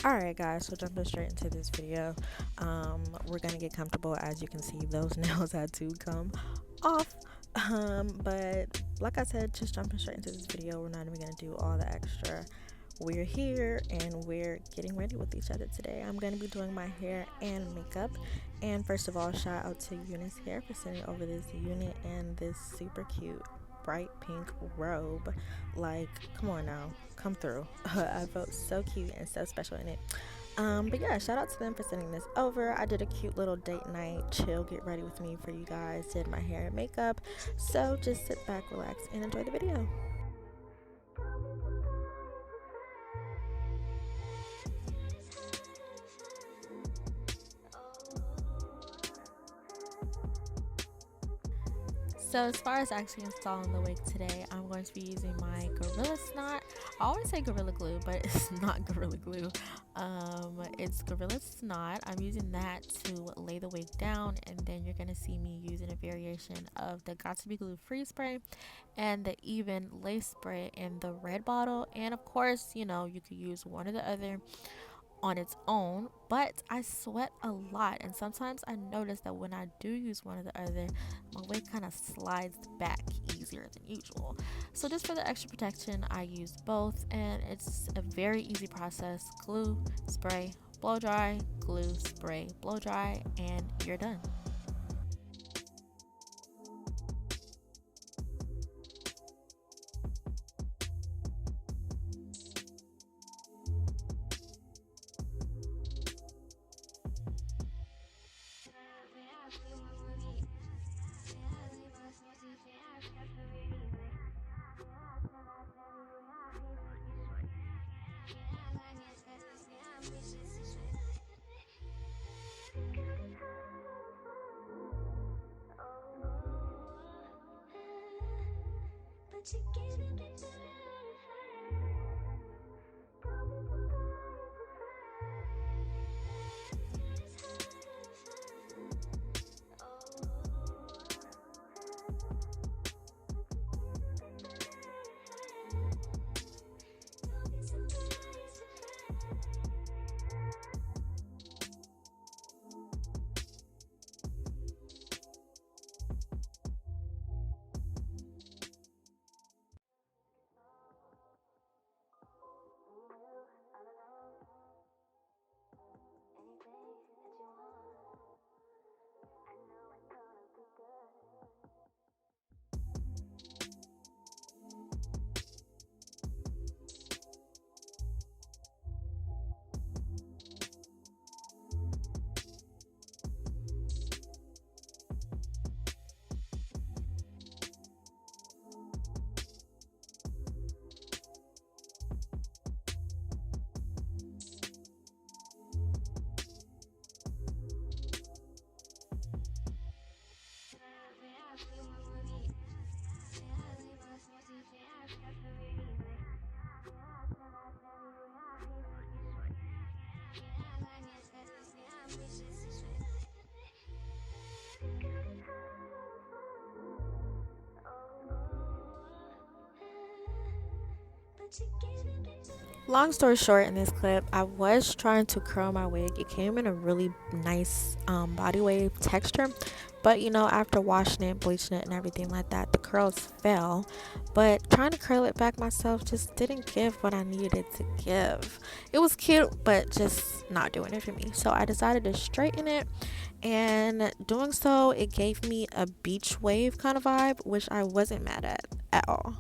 Alright guys, so jumping straight into this video, we're gonna get comfortable. As you can see, those nails had to come off, but like I said, just jumping straight into this video. We're not even gonna do all the extra. We're here and we're getting ready with each other today. I'm gonna be doing my hair and makeup, and first of all, shout out to Unice Hair for sending over this unit and this super cute bright pink robe. Like, come on now, come through. I felt so cute and so special in it. But yeah, shout out to them for sending this over. I did a cute little date night chill get ready with me for you guys, did my hair and makeup, so just sit back, relax, and enjoy the video. So as far as actually installing the wig today, I'm going to be using my Gorilla Snot. I always say Gorilla Glue, but it's not Gorilla Glue. It's Gorilla Snot. I'm using that to lay the wig down, and then you're going to see me using a variation of the Got To Be Glue Freeze Spray and the Ebin Lace Spray in the red bottle. And of course, you know, you could use one or the other on its own, but I sweat a lot, and sometimes I notice that when I do use one or the other, my wig kind of slides back easier than usual. So just for the extra protection, I use both, and it's a very easy process. Glue, spray, blow dry, glue, spray, blow dry, and you're done. Long story short, in this clip, I was trying to curl my wig. It came in a really nice body wave texture, but you know, after washing it, bleaching it, and everything like that, the curls fell. But trying to curl it back myself just didn't give what I needed it to give. It was cute, but just not doing it for me. So I decided to straighten it, and doing so, it gave me a beach wave kind of vibe, which I wasn't mad at all.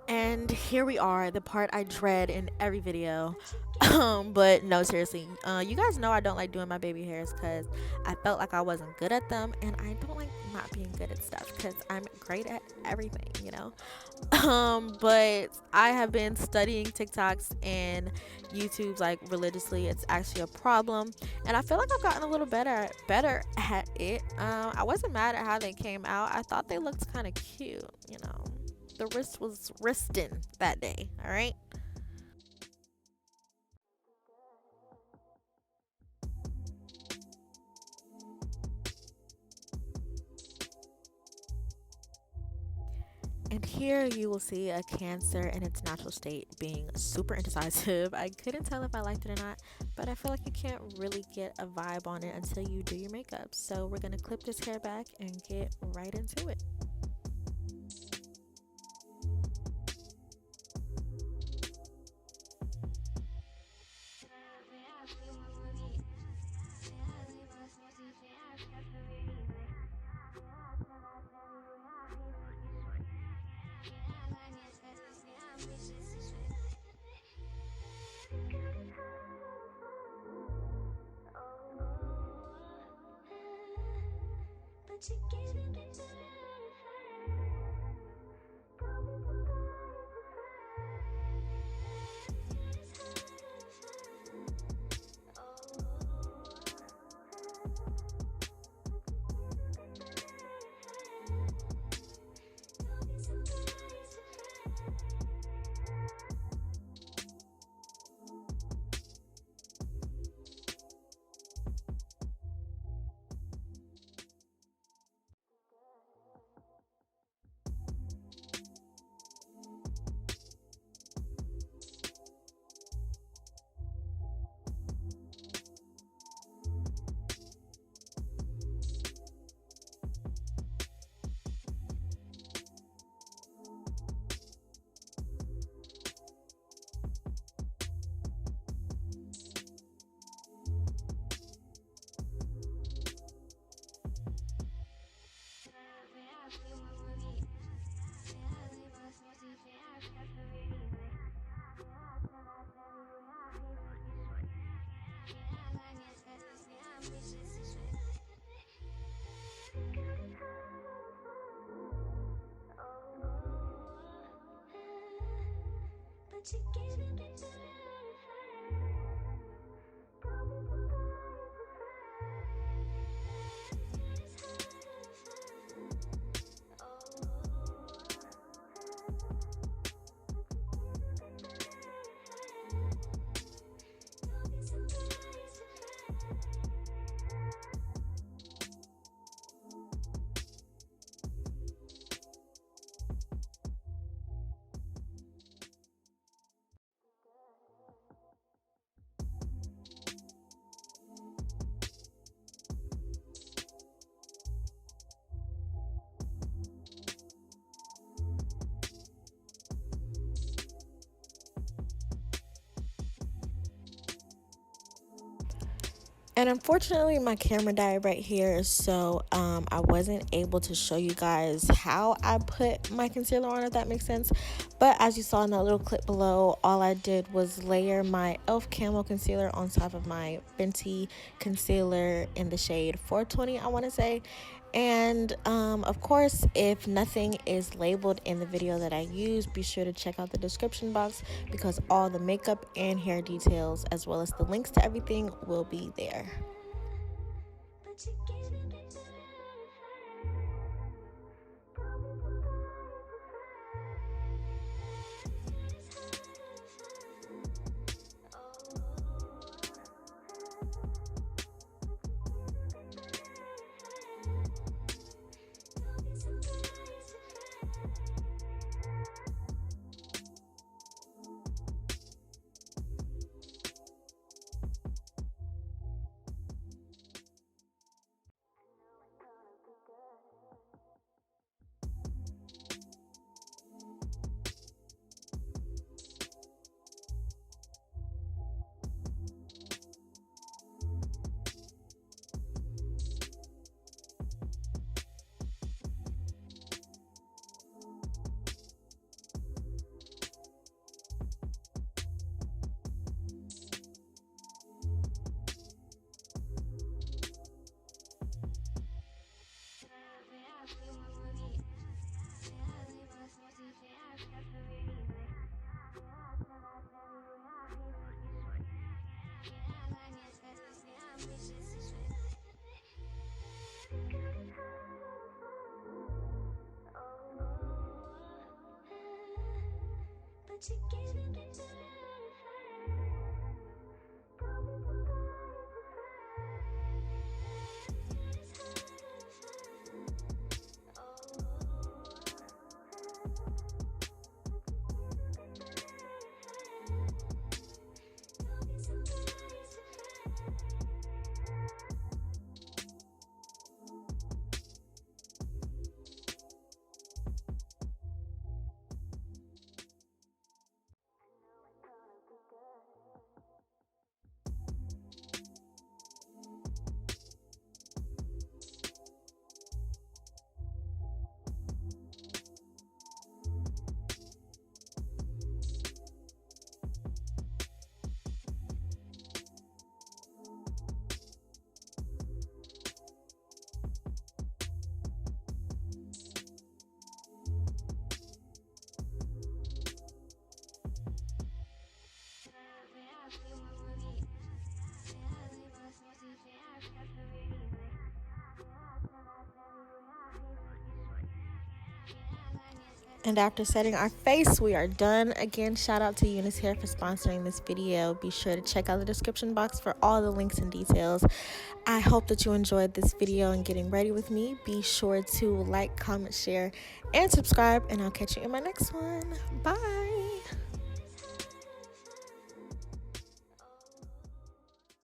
And here we are, the part I dread in every video. But no, seriously, you guys know I don't like doing my baby hairs because I felt like I wasn't good at them, and I don't like not being good at stuff because I'm great at everything, you know. But I have been studying TikToks and YouTube's like religiously. It's actually a problem, and I feel like I've gotten a little better at it. I wasn't mad at how they came out. I thought they looked kind of cute, you know. The wrist was wristing that day, all right. And here you will see a Cancer in its natural state being super indecisive. I couldn't tell if I liked it or not, but I feel like you can't really get a vibe on it until you do your makeup. So we're gonna clip this hair back and get right into it. And unfortunately, my camera died right here, so I wasn't able to show you guys how I put my concealer on, if that makes sense. But as you saw in that little clip below, all I did was layer my E.L.F Camo Concealer on top of my Fenty Concealer in the shade 420, I want to say. And of course, if nothing is labeled in the video that I use, be sure to check out the description box, because all the makeup and hair details, as well as the links to everything, will be there. And after setting our face, we are done. Again, shout out to Unice Hair for sponsoring this video. Be sure to check out the description box for all the links and details. I hope that you enjoyed this video and getting ready with me. Be sure to like, comment, share, and subscribe, and I'll catch you in my next one. Bye.